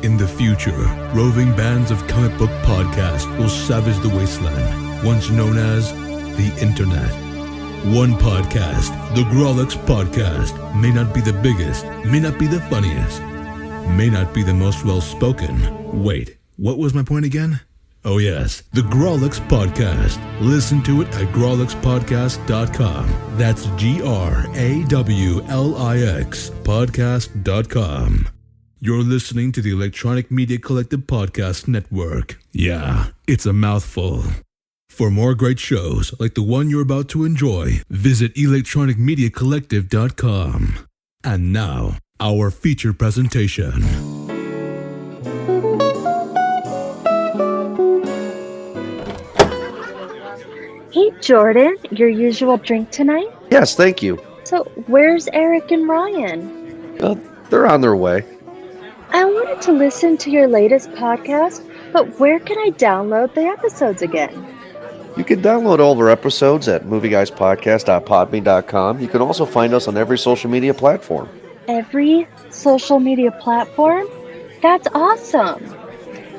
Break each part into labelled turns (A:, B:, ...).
A: In the future, roving bands of comic book podcasts will savage the wasteland, once known as the Internet. One podcast, the Grawlix Podcast, may not be the biggest, may not be the funniest, may not be the most well-spoken. Wait, what was my point again? Oh yes, the Grawlix Podcast. Listen to it at grawlixpodcast.com. That's GRAWLIX podcast.com. You're listening to the Electronic Media Collective Podcast Network. Yeah, it's a mouthful. For more great shows like the one you're about to enjoy, visit electronicmediacollective.com. And now, our feature presentation.
B: Hey, Jordan, your usual drink tonight?
C: Yes, thank you.
B: So, where's Eric and Ryan?
C: They're on their way.
B: I wanted to listen to your latest podcast, but where can I download the episodes again?
C: You can download all of our episodes at movieguyspodcast.podbean.com. You can also find us on every social media platform.
B: Every social media platform? That's awesome!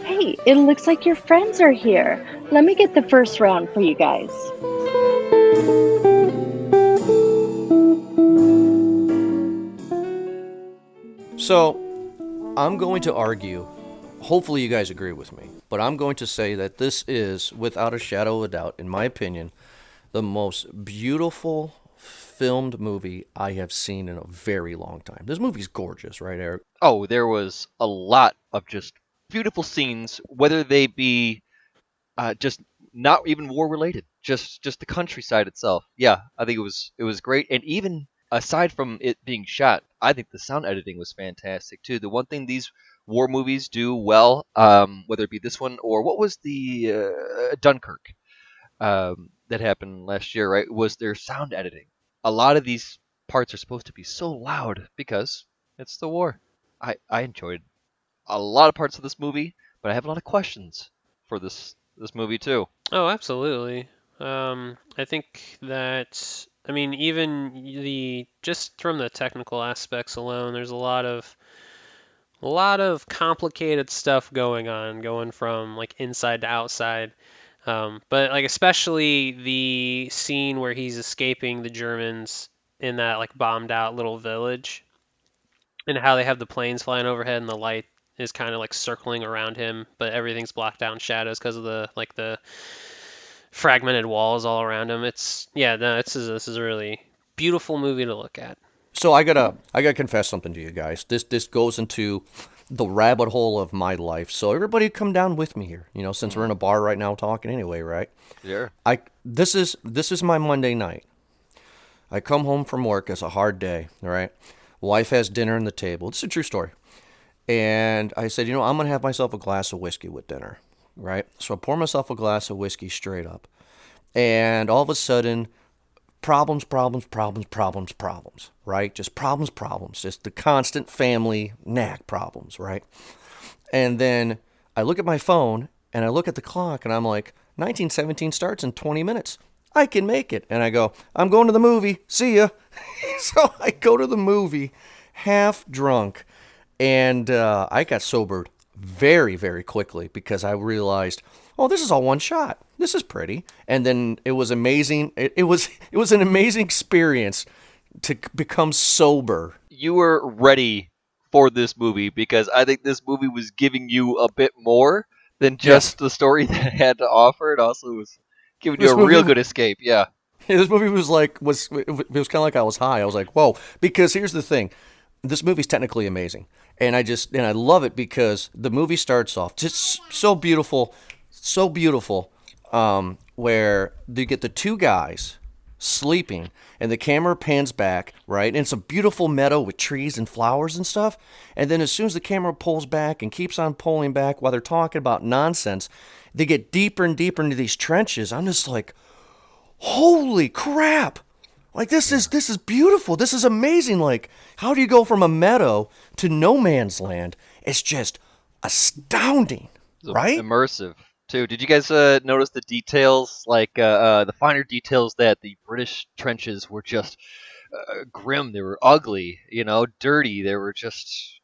B: Hey, it looks like your friends are here. Let me get the first round for you guys.
D: So, I'm going to argue, hopefully you guys agree with me, but I'm going to say that this is, without a shadow of a doubt, in my opinion, the most beautiful filmed movie I have seen in a very long time. This movie's gorgeous, right, Eric?
E: Oh, there was a lot of just beautiful scenes, whether they be just not even war related, just the countryside itself. Yeah, I think it was great, and even aside from it being shot, I think the sound editing was fantastic too. The one thing these war movies do well, whether it be this one or what was the Dunkirk that happened last year, right, was their sound editing. A lot of these parts are supposed to be so loud because it's the war. I enjoyed a lot of parts of this movie, but I have a lot of questions for this movie too.
F: Oh, absolutely. I think that, I mean, even just from the technical aspects alone, there's a lot of complicated stuff going from like inside to outside. But like especially the scene where he's escaping the Germans in that like bombed out little village, and how they have the planes flying overhead and the light is kind of like circling around him, but everything's blocked out in shadows because of the fragmented walls all around him. This is a really beautiful movie to look at.
D: So I gotta confess something to you guys. This goes into the rabbit hole of my life. So everybody come down with me here, since we're in a bar right now talking anyway, right?
E: Sure.
D: This is my Monday night. I come home from work. It's a hard day, all right? Wife has dinner on the table. It's a true story. And I said, I'm going to have myself a glass of whiskey with dinner, right? So I pour myself a glass of whiskey straight up. And all of a sudden, problems, right? Just problems. Just the constant family knack problems, right? And then I look at my phone, and I look at the clock, and I'm like, 1917 starts in 20 minutes. I can make it. And I go, I'm going to the movie. See ya. So I go to the movie, half drunk. And I got sobered very, very quickly because I realized, oh, this is all one shot. This is pretty. And then it was amazing. It was an amazing experience to become sober.
E: You were ready for this movie because I think this movie was giving you a bit more than just the story that it had to offer. It also was giving you a real good escape. Yeah.
D: This movie was kind of like I was high. I was like, whoa. Because here's the thing. This movie's technically amazing. And I love it because the movie starts off just so beautiful, where you get the two guys sleeping, and the camera pans back, right? And it's a beautiful meadow with trees and flowers and stuff. And then as soon as the camera pulls back and keeps on pulling back while they're talking about nonsense, they get deeper and deeper into these trenches. I'm just like, holy crap! Like, this is beautiful. This is amazing. Like, how do you go from a meadow to no man's land? It's just astounding, right?
E: Immersive, too. Did you guys notice the details, like the finer details that the British trenches were just grim. They were ugly, dirty. They were just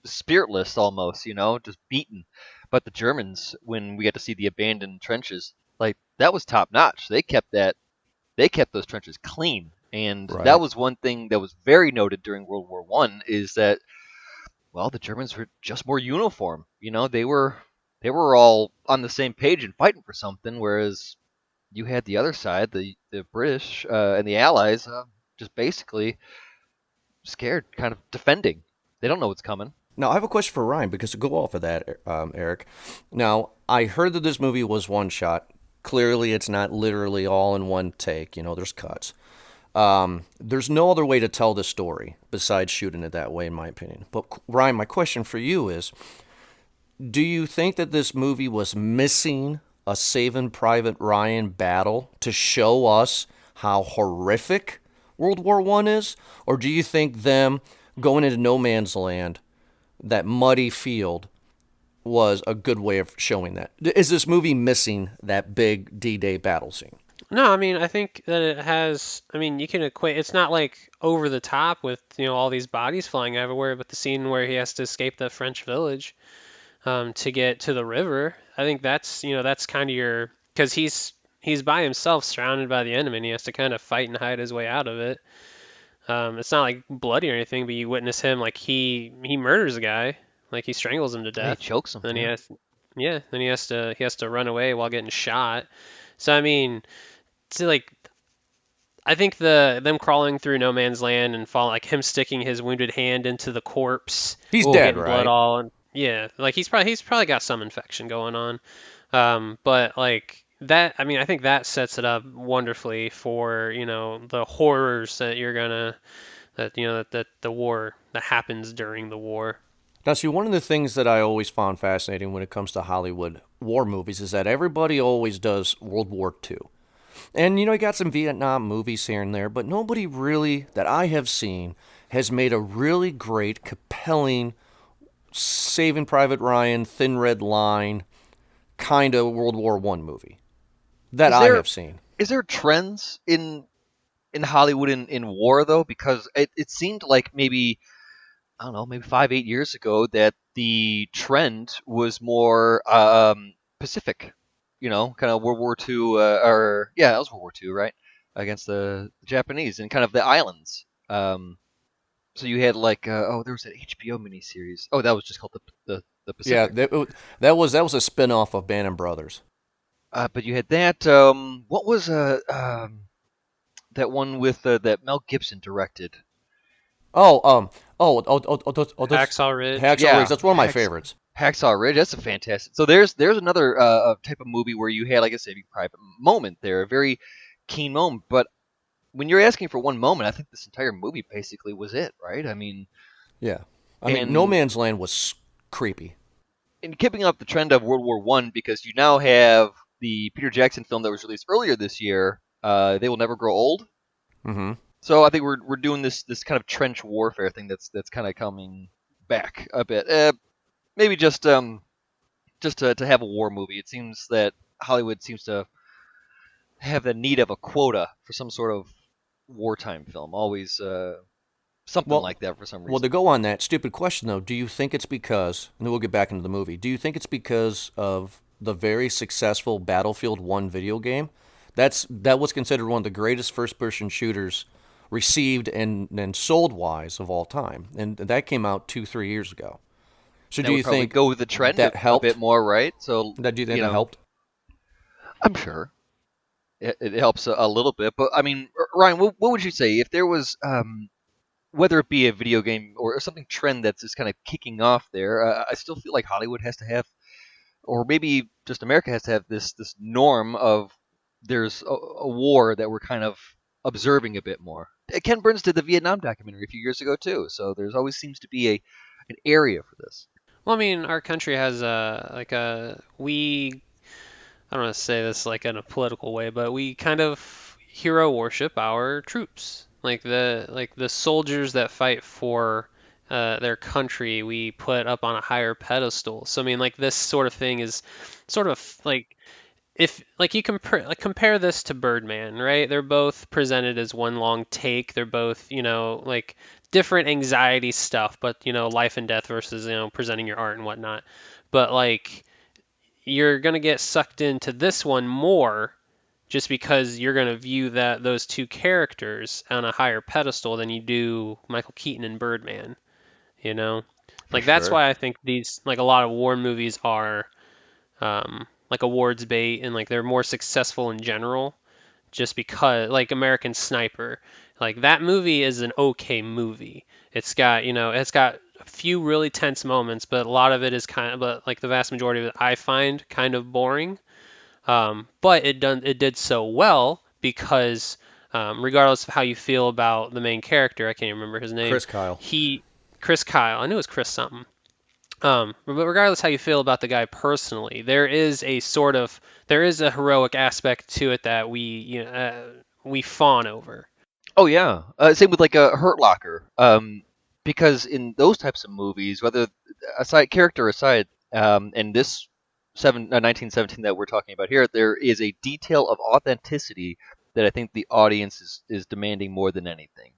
E: spiritless almost, just beaten. But the Germans, when we got to see the abandoned trenches, like that was top notch. They kept those trenches clean, and that
D: Right.
E: was one thing that was very noted during World War One. Is that, well, the Germans were just more uniform. They were all on the same page and fighting for something, whereas you had the other side, the British and the Allies, just basically scared, kind of defending. They don't know what's coming.
D: Now, I have a question for Ryan because to go off of that, Eric. Now, I heard that this movie was one shot. Clearly, it's not literally all in one take. There's cuts. There's no other way to tell this story besides shooting it that way, in my opinion. But Ryan, my question for you is, do you think that this movie was missing a Saving Private Ryan battle to show us how horrific World War One is? Or do you think them going into no man's land, that muddy field, was a good way of showing that? Is this movie missing that big D-Day battle scene?
F: No, I mean, I think that it has. I mean, you can equate. It's not like over the top with all these bodies flying everywhere, but the scene where he has to escape the French village to get to the river. I think that's kind of your, because he's by himself, surrounded by the enemy, and he has to kind of fight and hide his way out of it. It's not like bloody or anything, but you witness him like he murders a guy, like he strangles him to
E: Yeah, he
F: death.
E: chokes them.
F: Then he has to run away while getting shot. So I mean, to like I think them crawling through no man's land and fall, like him sticking his wounded hand into the corpse,
D: He's dead,
F: getting blood
D: right?
F: all, and yeah, like he's probably got some infection going on. But like that, I mean, I think that sets it up wonderfully for the horrors that you're gonna that that the war that happens during the war.
D: Now, see, one of the things that I always found fascinating when it comes to Hollywood war movies is that everybody always does World War II. And, you got some Vietnam movies here and there, but nobody really, that I have seen, has made a really great, compelling, Saving Private Ryan, Thin Red Line kind of World War One movie that
E: Is
D: I
E: there
D: have seen.
E: is there trends in Hollywood in war though? Because it seemed like maybe, I don't know, maybe 5, 8 years ago that the trend was more Pacific, kind of World War II, or yeah, that was World War II, right? Against the Japanese and kind of the islands. So you had like, there was that HBO miniseries. Oh, that was just called the
D: Yeah,
E: Pacific.
D: that was a spin-off of Band of Brothers.
E: But you had that. What was that one with that Mel Gibson directed?
D: Oh, that's
F: Hacksaw Ridge.
D: Hacksaw
E: Yeah,
D: Ridge. That's one of my favorites.
E: Hacksaw Ridge. That's a fantastic. So there's another type of movie where you had like a Saving Private moment there, a very keen moment. But when you're asking for one moment, I think this entire movie basically was it, right? I mean,
D: Yeah. I mean, No
E: and
D: Man's Land was creepy.
E: in keeping up the trend of World War One, because you now have the Peter Jackson film that was released earlier this year, They Will Never Grow Old.
D: Mm-hmm.
E: So I think we're doing this kind of trench warfare thing that's kind of coming back a bit. Maybe just to have a war movie. It seems that Hollywood seems to have the need of a quota for some sort of wartime film. Always something
D: Well,
E: like that for some
D: Well, to
E: reason.
D: go on that stupid question, though, do you think it's because, and then we'll get back into the movie, do you think it's because of the very successful Battlefield 1 video game? That was considered one of the greatest first-person shooters received and sold-wise of all time. And that came out 2, 3 years ago. So
E: That
D: do
E: would
D: you
E: probably
D: think
E: go with the trend
D: that
E: a
D: helped?
E: bit more, right? So
D: Do you think that helped?
E: I'm sure it helps a little bit. But I mean, Ryan, what would you say if there was whether it be a video game or something trend that's just kind of kicking off there? I still feel like Hollywood has to have, or maybe just America has to have this norm of there's a war that we're kind of observing a bit more. Ken Burns did the Vietnam documentary a few years ago too, so there's always seems to be an area for this.
F: Well, I mean, our country has we, I don't want to say this like in a political way, but we kind of hero worship our troops, like the soldiers that fight for their country. We put up on a higher pedestal. So I mean, like this sort of thing is sort of like if like you compare this to Birdman, right? They're both presented as one long take. They're both, like different anxiety stuff, but life and death versus, presenting your art and whatnot. But like you're gonna get sucked into this one more just because you're gonna view those two characters on a higher pedestal than you do Michael Keaton and Birdman. You know,
E: For
F: like that's
E: sure.
F: why I think these like a lot of war movies are like awards bait and like they're more successful in general just because like American Sniper, like that movie is an okay movie. It's got a few really tense moments, but a lot of it is but like the vast majority of it I find kind of boring. But it did so well because regardless of how you feel about the main character, I can't even remember his name.
D: Chris Kyle.
F: Chris Kyle, I knew it was Chris something. But regardless how you feel about the guy personally, there is a heroic aspect to it that we fawn over.
E: Oh yeah. Same with like a Hurt Locker. Because in those types of movies, whether character aside, and this 1917 that we're talking about here, there is a detail of authenticity that I think the audience is demanding more than anything.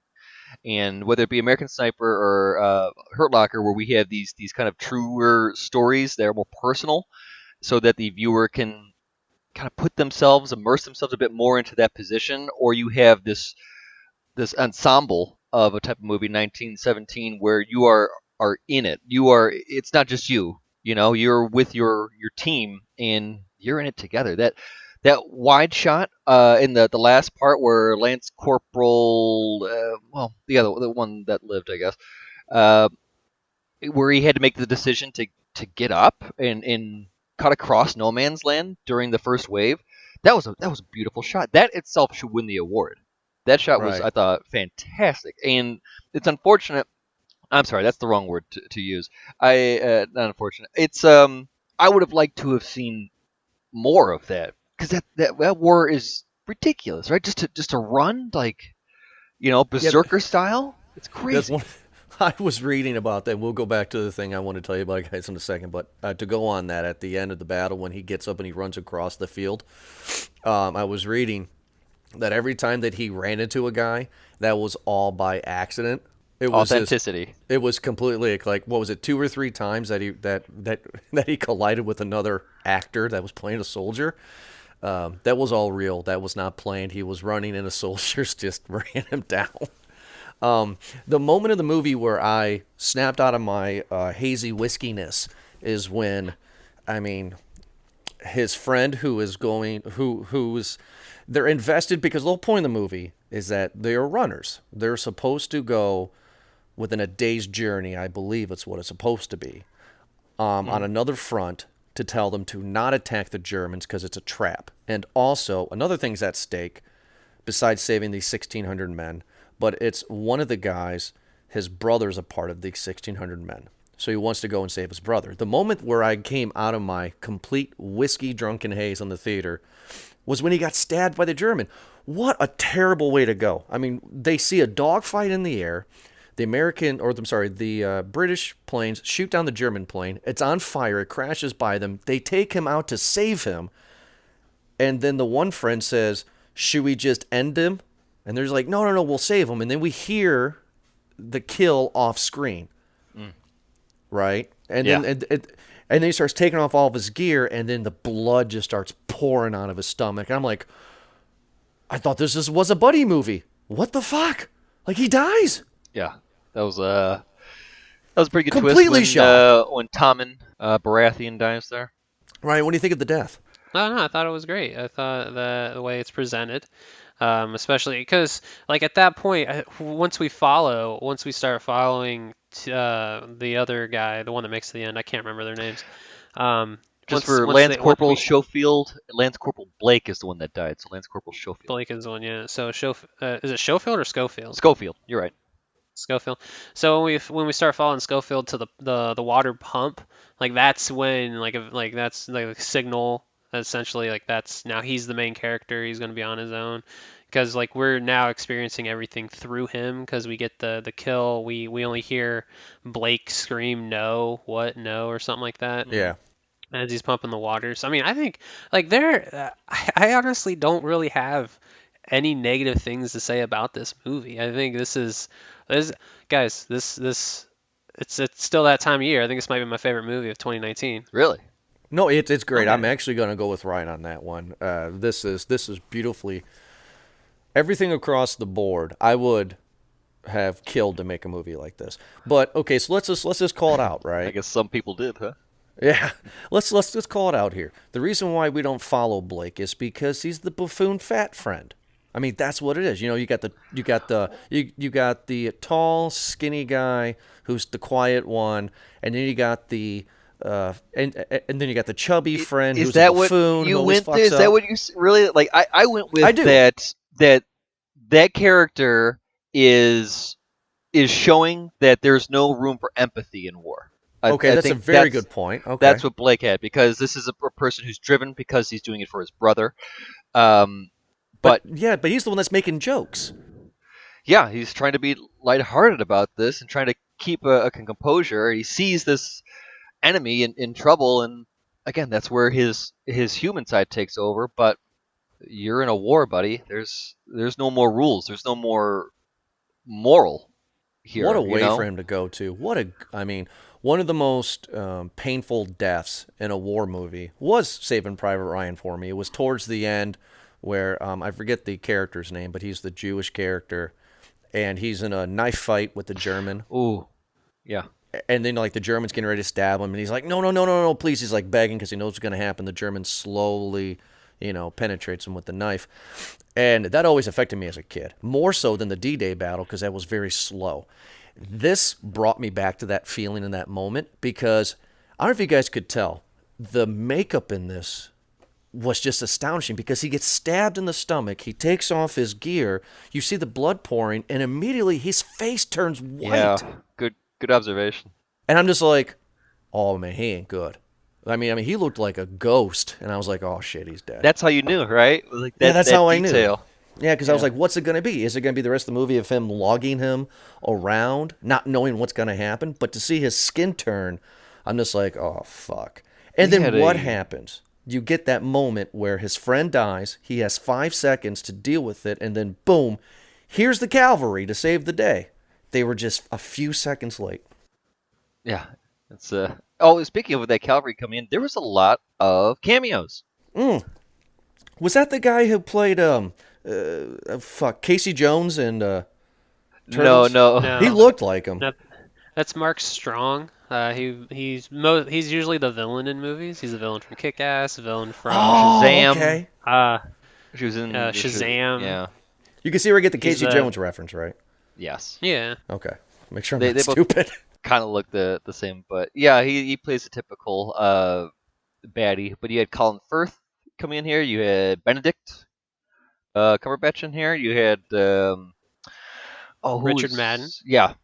E: And whether it be American Sniper or Hurt Locker, where we have these kind of truer stories that are more personal, so that the viewer can kind of immerse themselves a bit more into that position, or you have this ensemble of a type of movie, 1917, where you are in it. It's not just you. You're with your team and you're in it together. That wide shot in the last part where Lance Corporal, the one that lived, I guess, uh, where he had to make the decision to get up and cut across no man's land during the first wave. That was a beautiful shot. That itself should win the award. That shot was,
D: Right.
E: I thought, fantastic. And it's unfortunate. I'm sorry, that's the wrong word to use. Not unfortunate. It's I would have liked to have seen more of that because that war is ridiculous, right? Just to run like
D: Yeah,
E: berserker style. It's
D: that's
E: crazy.
D: one. I was reading about that. We'll go back to the thing I want to tell you about, guys, in a second. But to go on that, at the end of the battle, when he gets up and he runs across the field, I was reading that every time that he ran into a guy, that was all by accident.
E: Authenticity.
D: It was completely like what was it, 2 or 3 times that that he collided with another actor that was playing a soldier. That was all real. That was not planned. He was running and the soldiers just ran him down. The moment of the movie where I snapped out of my hazy whiskiness is when, I mean, his friend who's they're invested because the whole point of the movie is that they are runners. They're supposed to go within a day's journey, I believe it's what it's supposed to be, on another front to tell them to not attack the Germans because it's a trap. And also, another thing's at stake besides saving these 1,600 men, but it's one of the guys, his brother's a part of the 1,600 men. So he wants to go and save his brother. The moment where I came out of my complete whiskey drunken haze on the theater was when he got stabbed by the German. What a terrible way to go. I mean, they see a dogfight in the air. The British planes shoot down the German plane. It's on fire. It crashes by them. They take him out to save him. And then the one friend says, should we just end him? And they're like, no, we'll save him. And then we hear the kill off screen. Right? And
E: Yeah.
D: then and then he starts taking off all of his gear, and then the blood just starts pouring out of his stomach. And I'm like, I thought this was a buddy movie. What the fuck? Like, he dies.
E: Yeah, that was a pretty good
D: Completely
E: twist
D: shocked.
E: when Tommen Baratheon dies there.
D: Ryan, what do you think of the death?
F: No, I thought it was great. I thought the way it's presented, especially because like at that point, once we start following the other guy, the one that makes it to the end, I can't remember their names.
E: Just for Lance Corporal Schofield, Lance Corporal Blake is the one that died. So Lance Corporal Schofield.
F: Blake is the one, yeah. So is it Schofield or Schofield?
E: Schofield, you're right.
F: Schofield. So when we start following Schofield to the water pump, like that's when that's like a signal essentially like that's now he's the main character. He's going to be on his own because like we're now experiencing everything through him because we get the kill. We only hear Blake scream no, what no or something like that.
D: Yeah.
F: as he's pumping the waters. I mean, I think like I honestly don't really have any negative things to say about this movie. I think this guys, this it's still that time of year. I think this might be my favorite movie of 2019.
E: Really?
D: No, it's great. I'm
F: Okay.
D: actually going to go with Ryan on that one. This is beautifully everything across the board. I would have killed to make a movie like this. But okay, so let's just call it out,
E: I
D: right?
E: guess some people did, huh?
D: Yeah, let's just call it out here. The reason why we don't follow Blake is because he's the buffoon fat friend. I mean, that's what it is. You got the tall, skinny guy who's the quiet one, and then you got the and then you got the chubby friend
E: Is
D: who's a
E: that what
D: buffoon who
E: you
D: always
E: went there?
D: fucks
E: Is that
D: up.
E: what you really like? I went with
D: I do.
E: that character is showing that there's no room for empathy in war.
D: Okay,
E: I
D: that's a
E: think
D: very good point. Okay.
E: that's what Blake had, because this is a person who's driven because he's doing it for his brother. Um,
D: But
E: but
D: yeah, but he's the one that's making jokes.
E: yeah, he's trying to be lighthearted about this and trying to keep a composure. He sees this enemy in trouble, and again, that's where his human side takes over. But you're in a war, buddy. There's no more rules. There's no more moral
D: What
E: here.
D: a
E: You
D: way for
E: know?
D: him to go to. I mean, one of the most painful deaths in a war movie was Saving Private Ryan for me. It was towards the end where I forget the character's name, but he's the Jewish character, and he's in a knife fight with the German,
E: Ooh, yeah.
D: and then like the German's getting ready to stab him, and he's like, no, no, no, no, no, please. He's like begging because he knows what's going to happen. The German slowly, penetrates him with the knife, and that always affected me as a kid, more so than the D-Day battle because that was very slow. This brought me back to that feeling in that moment because I don't know if you guys could tell, the makeup in this was just astonishing because he gets stabbed in the stomach. He takes off his gear. You see the blood pouring, and immediately his face turns
E: Yeah,
D: white.
E: good observation.
D: And I'm just like, oh man, he ain't good. I mean, he looked like a ghost, and I was like, oh shit, he's dead.
E: That's how you knew, right? Like
D: Yeah,
E: that
D: that's
E: that
D: how I knew.
E: detail.
D: Yeah, because I was
E: Yeah.
D: like, what's it going to be? Is it going to be the rest of the movie of him logging him around, not knowing what's going to happen? But to see his skin turn, I'm just like, oh, fuck. And
E: We
D: then
E: had
D: what
E: a
D: happens? You get that moment where his friend dies. He has 5 seconds to deal with it. And then, boom, here's the cavalry to save the day. They were just a few seconds late.
E: Yeah. It's Oh, speaking of that Calvary coming in, there was a lot of cameos.
D: Was that the guy who played, Casey Jones and
E: No,
D: Turtles?
E: no.
D: He
F: No,
D: looked like him.
F: no, that's Mark Strong. He's usually the villain in movies. He's the villain from Kick-Ass, the villain from
D: Oh,
E: Shazam.
D: okay.
F: uh,
E: She was in
F: Shazam.
E: Yeah.
D: You can see where I get the
F: He's
D: Casey
F: the
D: Jones reference, right?
E: Yes.
F: yeah.
D: Okay. Make sure I'm
E: They
D: not
E: they both
D: stupid.
E: kind of look the same, but yeah, he plays a typical baddie. But you had Colin Firth coming in here. You had Benedict Cumberbatch in here. You had who
F: Richard
E: was
F: Madden,
E: yeah.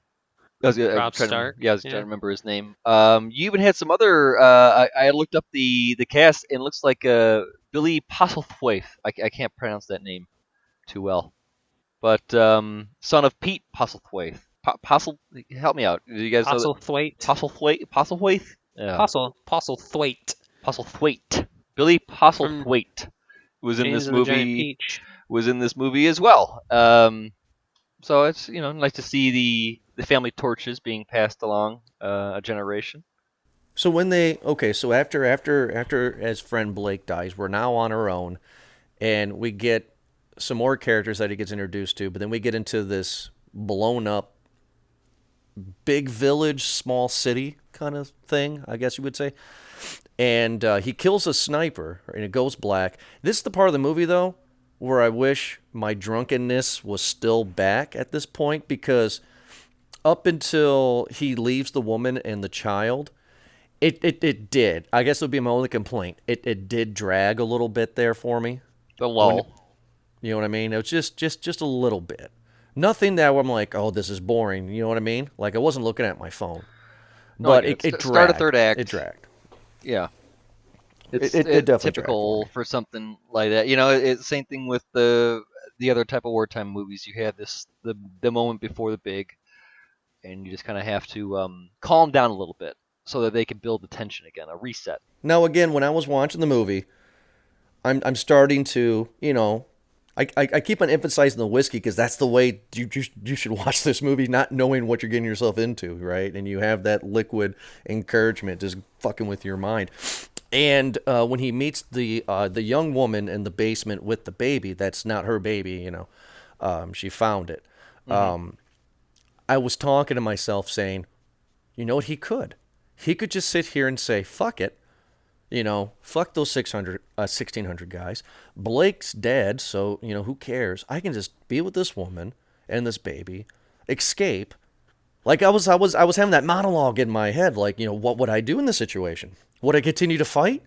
E: I
F: Rob
E: trying to
F: Stark.
E: yeah, I was trying to
F: Yeah.
E: remember his name. You even had some other. I looked up the cast, and it looks like Billy Postlethwaite. I can't pronounce that name too well, but son of Pete Postlethwaite. Help me out. Do you guys know that?
F: Postlethwaite.
E: Postlethwaite? Yeah,
F: Postlethwaite
E: Postlethwaite. Billy
F: from
E: Postlethwaite was in
F: James
E: this
F: and the Giant
E: movie.
F: Peach.
E: Was in this movie as well. So it's nice to see the family torches being passed along a generation.
D: So so after his friend Blake dies, we're now on our own, and we get some more characters that he gets introduced to, but then we get into this blown up big village, small city kind of thing, I guess you would say. And he kills a sniper, and it goes black. This is the part of the movie, though, where I wish my drunkenness was still back at this point, because up until he leaves the woman and the child, it did. I guess it would be my only complaint. It did drag a little bit there for me.
E: The lull.
D: You know what I mean? It was just a little bit. Nothing that I'm like, oh, this is boring. You know what I mean? Like, I wasn't looking at my phone.
E: No, I
D: But
E: get
D: it
E: Start a
D: dragged.
E: third act.
D: It dragged.
E: Yeah,
D: It definitely dragged
E: typical
D: for me.
E: for something like that. It's same thing with the other type of wartime movies. You have the moment before the big, and you just kind of have to calm down a little bit. so that they can build the tension again, a reset.
D: Now, again, when I was watching the movie, I'm starting to, I keep on emphasizing the whiskey because that's the way you should watch this movie, not knowing what you're getting yourself into, right? And you have that liquid encouragement just fucking with your mind. And when he meets the young woman in the basement with the baby, that's not her baby, she found it.
E: Mm-hmm.
D: I was talking to myself saying, you know what, he could just sit here and say, fuck it. Fuck those 1,600 guys. Blake's dead, so, who cares? I can just be with this woman and this baby, escape. Like I was having that monologue in my head, like, what would I do in this situation? Would I continue to fight?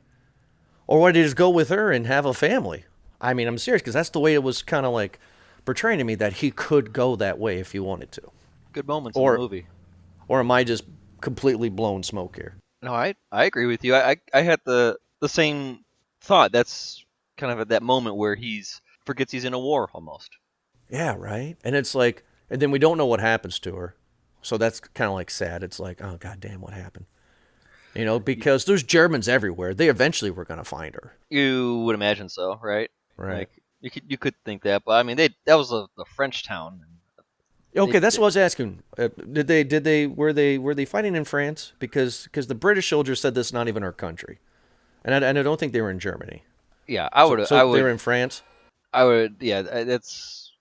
D: Or would I just go with her and have a family? I mean, I'm serious, because that's the way it was kind of like portraying to me, that he could go that way if he wanted to.
E: Good moments in the movie.
D: Or am I just completely blown smoke here?
E: No, I agree with you. I had the same thought. That's kind of at that moment where he's forgets he's in a war almost.
D: Yeah, right. And it's like, and then we don't know what happens to her, so that's kind of like sad. It's like, oh goddamn, what happened? Because there's Germans everywhere. They eventually were gonna find her.
E: You would imagine so, right?
D: Right.
E: Like you could think that, but I mean, that was a French town.
D: Okay, that's what I was asking. Were they fighting in France? Because the British soldiers said this is not even our country, and I don't think they were in Germany.
E: Yeah, I would.
D: So they were in France.
E: I would. Yeah, that's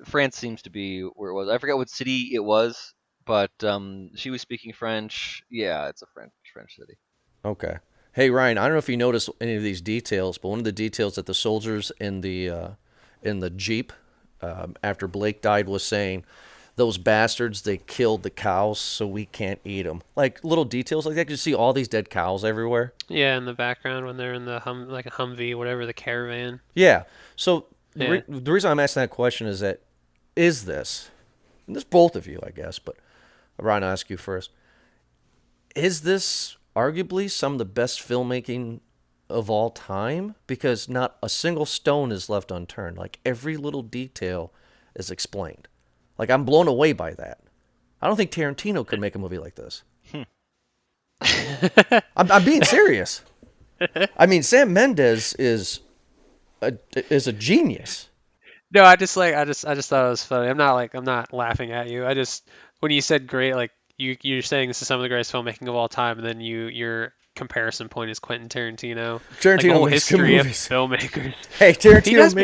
E: France seems to be where it was. I forgot what city it was, but she was speaking French. Yeah, it's a French city.
D: Okay. Hey Ryan, I don't know if you noticed any of these details, but one of the details that the soldiers in the Jeep after Blake died was saying, those bastards, they killed the cows, so we can't eat them. Like little details like that. You see all these dead cows everywhere.
F: Yeah, in the background when they're in the like a Humvee, whatever, the caravan.
D: Yeah. So
F: Yeah.
D: the reason I'm asking that question is this, and this both of you, I guess, but Ryan, I'll ask you first. Is this arguably some of the best filmmaking of all time? Because not a single stone is left unturned. Like every little detail is explained. Like, I'm blown away by that. I don't think Tarantino could make a movie like this. I'm being serious. I mean, Sam Mendes is a genius.
F: No, I just thought it was funny. I'm not laughing at you. When you said great, like you're saying this is some of the greatest filmmaking of all time, and then your comparison point is Quentin Tarantino.
D: Tarantino
F: like the whole
D: makes good
F: history of
D: movies.
F: filmmakers.
D: Hey, Tarantino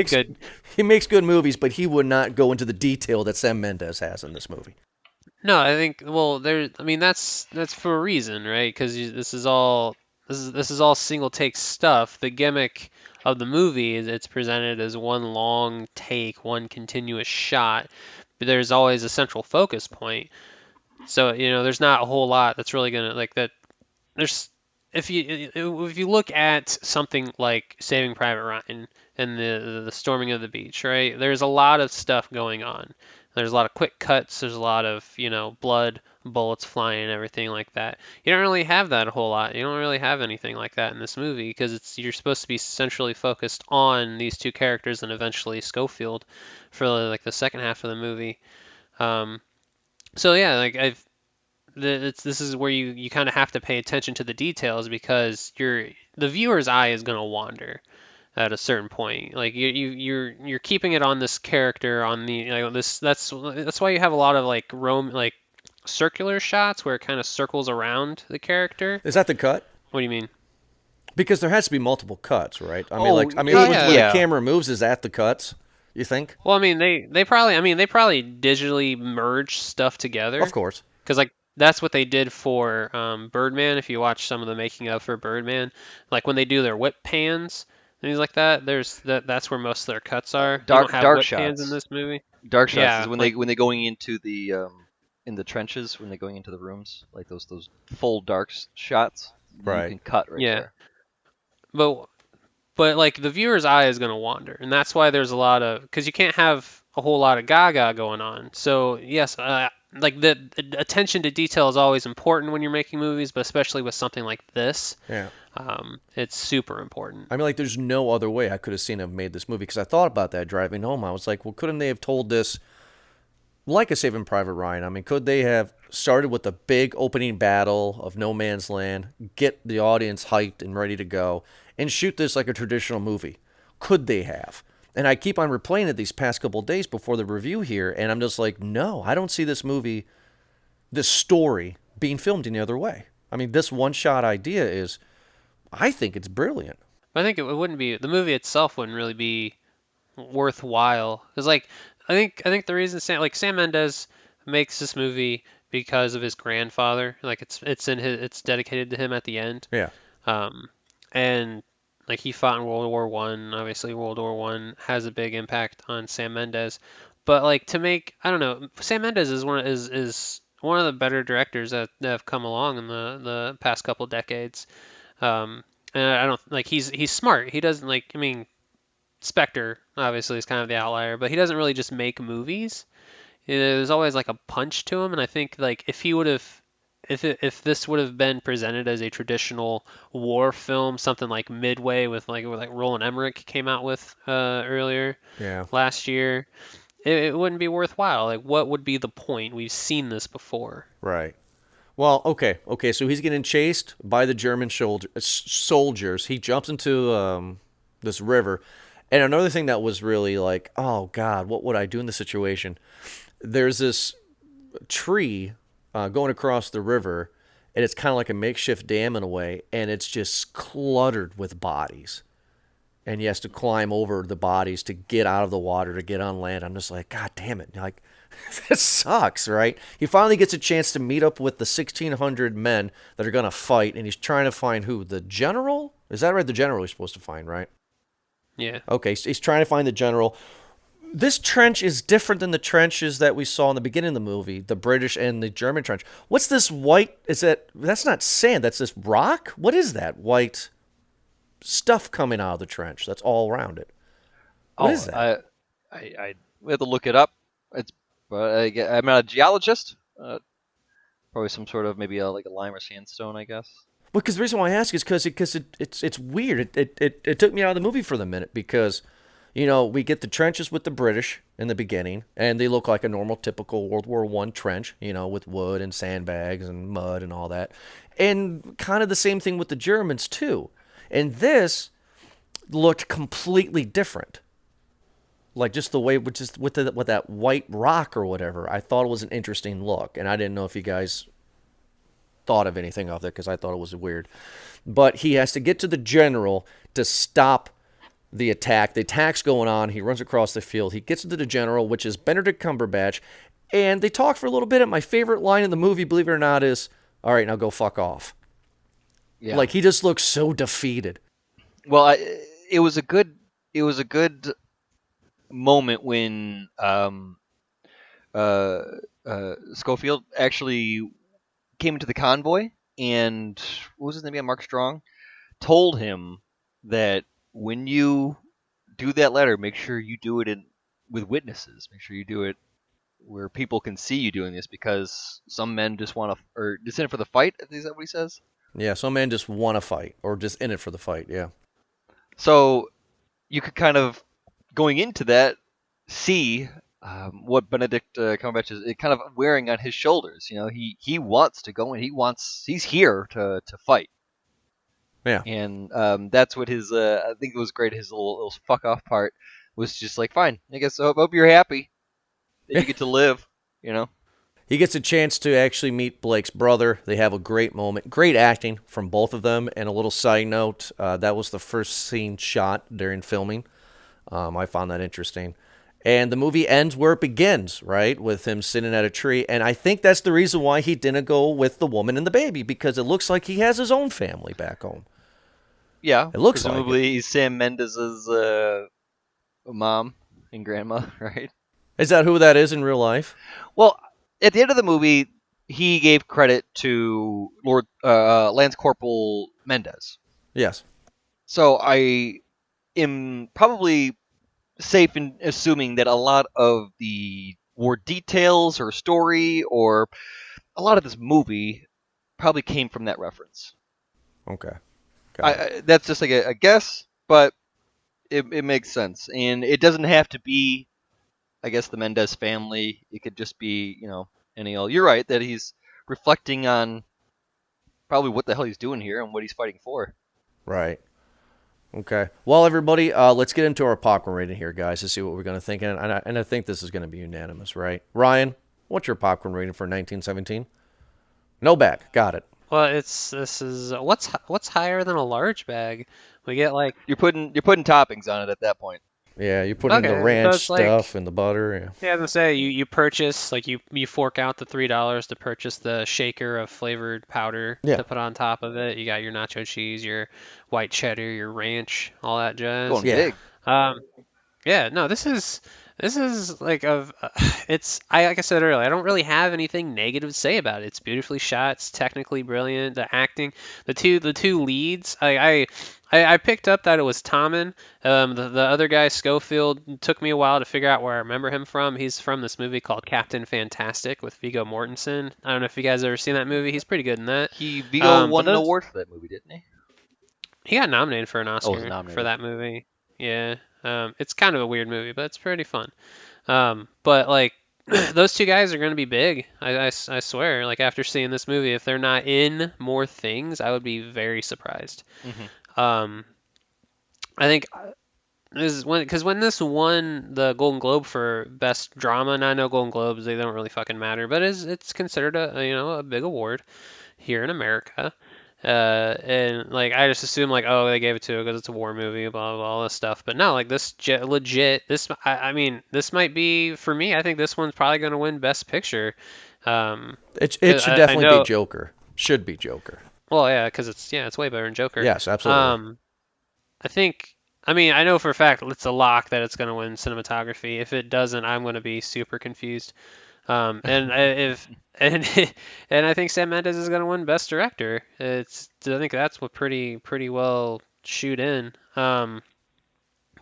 F: makes
D: good movies, but he would not go into the detail that Sam Mendes has in this movie.
F: No, I think that's for a reason, right? Because this is all single take stuff. The gimmick of the movie is it's presented as one long take, one continuous shot, but there's always a central focus point. So there's not a whole lot that's really gonna like that. There's if you look at something like Saving Private Ryan and the storming of the beach, right? There's a lot of stuff going on. There's a lot of quick cuts. There's a lot of blood, bullets flying, and everything like that. You don't really have that a whole lot. You don't really have anything like that in this movie because you're supposed to be centrally focused on these two characters and eventually Schofield for like the second half of the movie. So yeah, like this is where you kind of have to pay attention to the details because the viewer's eye is going to wander at a certain point. Like you're keeping it on this character on the this that's why you have a lot of like circular shots where it kind of circles around the character.
D: Is that the cut?
F: What do you mean?
D: Because there has to be multiple cuts, right? I mean,
F: yeah.
D: when the camera moves, is that the cuts? You think?
F: Well, I mean, they probably digitally merge stuff together.
D: Of course.
F: Because that's what they did for Birdman. If you watch some of the making of for Birdman, like when they do their whip pans, things like that. That's where most of their cuts are.
E: Dark
F: whip
E: shots
F: pans in this movie.
E: Dark shots is when they're going into the in the trenches, when they're going into the rooms, like those full dark shots.
D: Right.
E: You can cut right there.
F: But like the viewer's eye is going to wander, and that's why there's a lot of because you can't have a whole lot of gaga going on. So yes, like the attention to detail is always important when you're making movies, but especially with something like this.
D: Yeah.
F: It's super important.
D: I mean, like, there's no other way I could have seen have made this movie because I thought about that driving home. I was like, well, couldn't they have told this like a Saving Private Ryan. I mean, could they have started with the big opening battle of No Man's Land, get the audience hyped and ready to go, and shoot this like a traditional movie? Could they have? And I keep on replaying it these past couple of days before the review here, and I'm just like, no, I don't see this movie, this story, being filmed any other way. I mean, this one-shot idea is, I think it's brilliant.
F: I think it wouldn't be the movie itself wouldn't really be worthwhile because like I think the reason Sam Mendes makes this movie because of his grandfather. Like it's dedicated to him at the end.
D: Yeah.
F: Um, and like he fought in World War One. Obviously, World War One has a big impact on Sam Mendes. But like to make, I don't know, Sam Mendes is one of the better directors that have come along in the past couple decades. And I don't like he's smart. He doesn't like. I mean, Spectre obviously is kind of the outlier, but he doesn't really just make movies. There's always like a punch to him, and I think like if he would have if this would have been presented as a traditional war film, something like Midway with like Roland Emmerich came out with earlier
D: Yeah.
F: last year, it wouldn't be worthwhile. Like, what would be the point? We've seen this before.
D: Right. Well, okay. So he's getting chased by the German soldiers. He jumps into this river. And another thing that was really like, oh, God, what would I do in this situation? There's this tree going across the river, and it's kind of like a makeshift dam in a way, and it's just cluttered with bodies. And he has to climb over the bodies to get out of the water, to get on land. I'm just like, God damn it. Like, this sucks, right? He finally gets a chance to meet up with the 1,600 men that are going to fight, and he's trying to find who? The general? Is that right? The general he's supposed to find, right?
F: Yeah.
D: Okay, so he's trying to find the general. This trench is different than the trenches that we saw in the beginning of the movie, the British and the German trench. What's this white? That's not sand, that's this rock? What is that white stuff coming out of the trench that's all around it? What is that?
E: I we have to look it up. I'm not a geologist. Probably some sort of maybe like a lime or sandstone, I guess.
D: Well, because the reason why I ask is because it's weird. It took me out of the movie for the minute because, we get the trenches with the British in the beginning, and they look like a normal, typical World War I trench, with wood and sandbags and mud and all that. And kind of the same thing with the Germans, too. And this looked completely different. Like just the way, with that white rock or whatever, I thought it was an interesting look. And I didn't know if you guys thought of anything of it because I thought it was weird. But he has to get to the general to stop the attack. The attack's going on. He runs across the field. He gets into the general, which is Benedict Cumberbatch. And they talk for a little bit. And my favorite line in the movie, believe it or not, is, "All right, now go fuck off."
E: Yeah.
D: Like he just looks so defeated.
E: Well, it was a good moment when Schofield actually came into the convoy, and what was his name again? Mark Strong told him that when you do that letter, make sure you do it with witnesses. Make sure you do it where people can see you doing this, because some men just want to, or just in it for the fight. Is that what he says?
D: Yeah, some men just want to fight, or just in it for the fight, yeah.
E: So you could kind of, going into that, see what Benedict Cumberbatch is kind of wearing on his shoulders. He wants to go, and he's here to fight.
D: Yeah.
E: And that's what his, I think it was great, his little fuck off part was just like, fine, I guess I hope you're happy that you get to live,
D: He gets a chance to actually meet Blake's brother. They have a great moment. Great acting from both of them. And a little side note, that was the first scene shot during filming. I found that interesting. And the movie ends where it begins, right? With him sitting at a tree. And I think that's the reason why he didn't go with the woman and the baby, because it looks like he has his own family back home.
E: Yeah.
D: It looks like
E: presumably he's Sam Mendes' mom and grandma, right?
D: Is that who that is in real life?
E: Well, at the end of the movie, he gave credit to Lance Corporal Mendes.
D: Yes.
E: So I am probably safe in assuming that a lot of the war details or story or a lot of this movie probably came from that reference.
D: Okay.
E: That's just like a guess, but it makes sense. And it doesn't have to be I guess the Mendez family. It could just be, any old. You're right that he's reflecting on probably what the hell he's doing here and what he's fighting for.
D: Right. Okay. Well, everybody, let's get into our popcorn rating here, guys, to see what we're going to think. And I think this is going to be unanimous, right? Ryan, what's your popcorn rating for 1917? No bag. Got it.
F: Well, this is what's higher than a large bag? We get like
E: You're putting toppings on it at that point.
D: Yeah, you put in the
F: okay, so
D: ranch
F: it's like
D: stuff and the butter. Yeah.
F: yeah, I was gonna say you purchase like you fork out the $3 to purchase the shaker of flavored powder
D: Yeah.
F: to put on top of it. You got your nacho cheese, your white cheddar, your ranch, all that jazz.
E: Going
D: Yeah.
E: big.
F: Yeah, no, this is like like I said earlier, I don't really have anything negative to say about it. It's beautifully shot, it's technically brilliant. The acting, the two leads, I picked up that it was Tommen. The other guy, Schofield, took me a while to figure out where I remember him from. He's from this movie called Captain Fantastic with Viggo Mortensen. I don't know if you guys ever seen that movie. He's pretty good in that.
E: Viggo won an award for that movie, didn't he?
F: He got nominated for an
E: was
F: Oscar
E: nominated.
F: for that movie. Yeah. It's kind of a weird movie, but it's pretty fun. But like those two guys are going to be big. I swear. Like after seeing this movie, if they're not in more things, I would be very surprised.
E: Mm-hmm.
F: I think this is when this won the Golden Globe for best drama, and I know Golden Globes they don't really fucking matter, but it's considered a big award here in America. And like I just assume like oh they gave it to it because it's a war movie blah blah blah all this stuff, but no, like this legit this I mean this might be for me. I think this one's probably going to win Best Picture.
D: It should
F: I
D: definitely
F: know,
D: be Joker. Should be Joker.
F: well yeah because it's way better than Joker.
D: Yes, absolutely.
F: I think I mean I know for a fact it's a lock that it's going to win cinematography. If it doesn't, I'm going to be super confused. And if and and I think Sam Mendes is going to win Best Director. I think that's what pretty well shoot in. But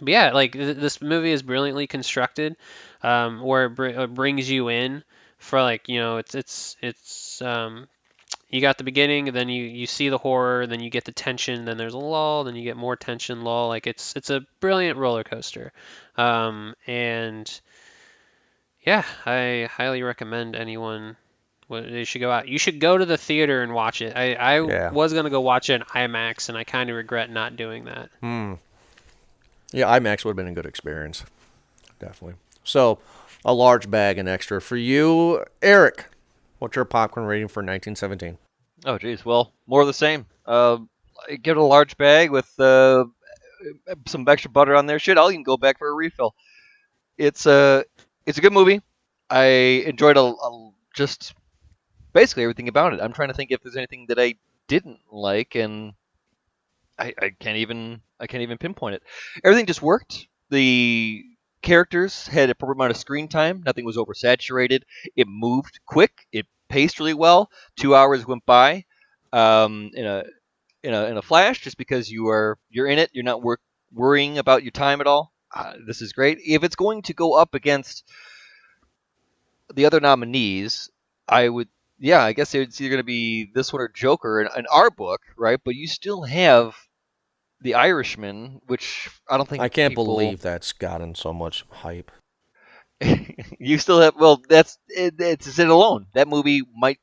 F: yeah, like this movie is brilliantly constructed, where it brings you in for like it's you got the beginning, and then you see the horror, then you get the tension, then there's a lull, then you get more tension, lull. Like it's a brilliant roller coaster, and yeah, I highly recommend anyone. They should go out. You should go to the theater and watch it. I
D: Yeah.
F: was gonna go watch it in IMAX, and I kind of regret not doing that.
D: Yeah, IMAX would have been a good experience. Definitely. So, a large bag and extra for you, Eric. What's your popcorn rating for 1917?
E: Oh, geez. Well, more of the same. I give it a large bag with some extra butter on there. Shit, I'll even go back for a refill. It's a good movie. I enjoyed just basically everything about it. I'm trying to think if there's anything that I didn't like, and I can't even pinpoint it. Everything just worked. The characters had a proper amount of screen time. Nothing was oversaturated. It moved quick. It paced really well. 2 hours went by in a flash, just because you're in it. You're not worrying about your time at all. This is great. If it's going to go up against the other nominees, I guess it's either going to be this one or Joker in our book, right? But you still have The Irishman, which I don't think
D: I can't
E: people...
D: believe that's gotten so much hype.
E: You still have, well, it's it alone. That movie might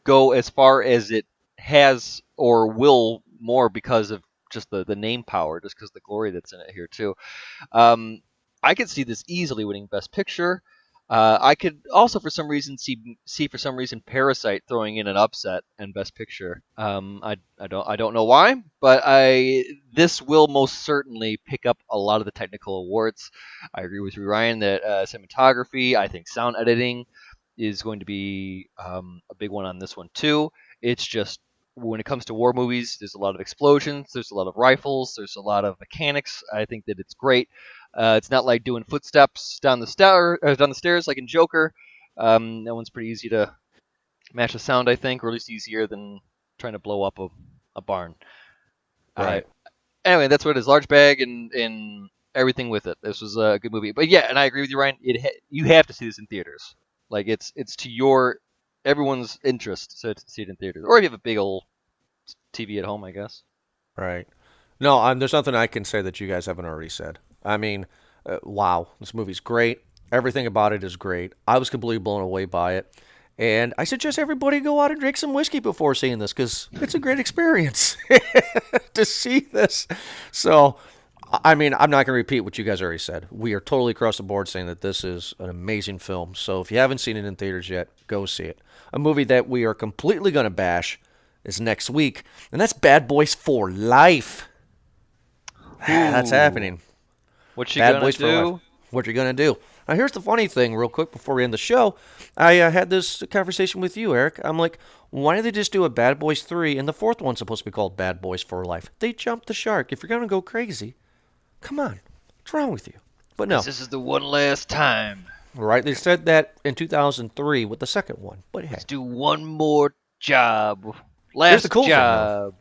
E: go as far as it has or will more because of just the name power, just because of the glory that's in it here too. I could see this easily winning Best Picture. I could also, for some reason, see for some reason Parasite throwing in an upset and Best Picture. I don't know why, but this will most certainly pick up a lot of the technical awards. I agree with you, Ryan, that cinematography, I think sound editing is going to be a big one on this one too. It's just when it comes to war movies, there's a lot of explosions, there's a lot of rifles, there's a lot of mechanics. I think that it's great. It's not like doing footsteps down the stairs like in Joker. That one's pretty easy to match the sound, I think, or at least easier than trying to blow up a barn.
D: Right.
E: Anyway, that's what it is. Large bag and everything with it. This was a good movie. But yeah, and I agree with you, Ryan. You have to see this in theaters. Like it's to everyone's interest to see it in theaters, or if you have a big old TV at home, I guess.
D: Right. No, there's nothing I can say that you guys haven't already said. I mean, wow, this movie's great. Everything about it is great. I was completely blown away by it. And I suggest everybody go out and drink some whiskey before seeing this because it's a great experience to see this. So, I mean, I'm not going to repeat what you guys already said. We are totally across the board saying that this is an amazing film. So if you haven't seen it in theaters yet, go see it. A movie that we are completely going to bash is next week, and that's Bad Boys for Life. That's happening.
E: What you
D: Bad
E: gonna
D: Boys for
E: do?
D: Life. What you're going to do. Now, here's the funny thing, real quick, before we end the show. I had this conversation with you, Eric. I'm like, why don't they just do a Bad Boys 3, and the fourth one's supposed to be called Bad Boys for Life? They jumped the shark. If you're going to go crazy, come on. What's wrong with you? But no.
E: This is the one last time.
D: Right? They said that in 2003 with the second one. But hey.
E: Let's do one more job.
D: Here's
E: Last
D: the cool thing,
E: job.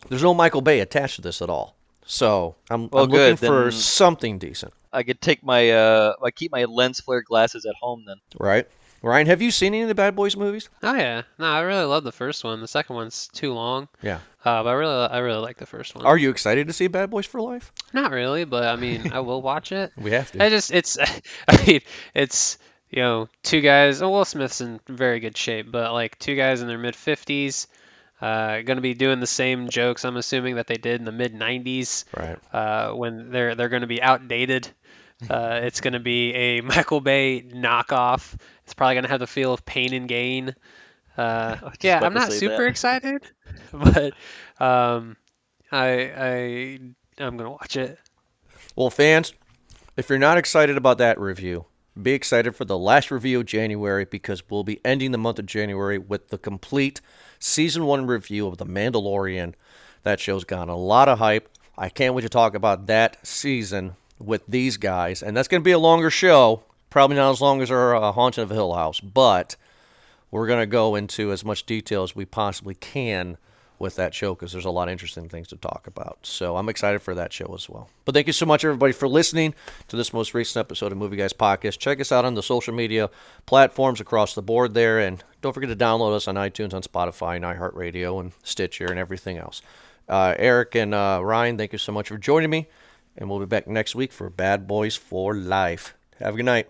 D: There's no Michael Bay attached to this at all. So I'm
E: Well,
D: looking
E: good,
D: for
E: then-
D: something decent.
E: I could take my I keep my lens flare glasses at home then.
D: Right? Ryan, have you seen any of the Bad Boys movies?
F: Oh yeah, no, I really love the first one. The second one's too long.
D: Yeah.
F: But I really like the first one.
D: Are you excited to see Bad Boys for Life?
F: Not really, but I mean, I will watch it.
D: We have to.
F: I mean, it's two guys. Will Smith's in very good shape, but like two guys in their mid 50s, going to be doing the same jokes. I'm assuming that they did in the mid 90s.
D: Right.
F: When they're going to be outdated. It's going to be a Michael Bay knockoff. It's probably going to have the feel of Pain and Gain.
E: was just
F: Yeah,
E: about
F: I'm
E: to
F: not
E: say
F: super
E: that.
F: excited, but I'm going to watch it.
D: Well, fans, if you're not excited about that review, be excited for the last review of January because we'll be ending the month of January with the complete Season 1 review of The Mandalorian. That show's gotten a lot of hype. I can't wait to talk about that season with these guys. And that's going to be a longer show. Probably not as long as our Haunting of Hill House. But we're going to go into as much detail as we possibly can with that show because there's a lot of interesting things to talk about. So I'm excited for that show as well. But thank you so much, everybody, for listening to this most recent episode of Movie Guys Podcast. Check us out on the social media platforms across the board there. And don't forget to download us on iTunes, on Spotify, and iHeartRadio, and Stitcher, and everything else. Eric and Ryan, thank you so much for joining me. And we'll be back next week for Bad Boys for Life. Have a good night.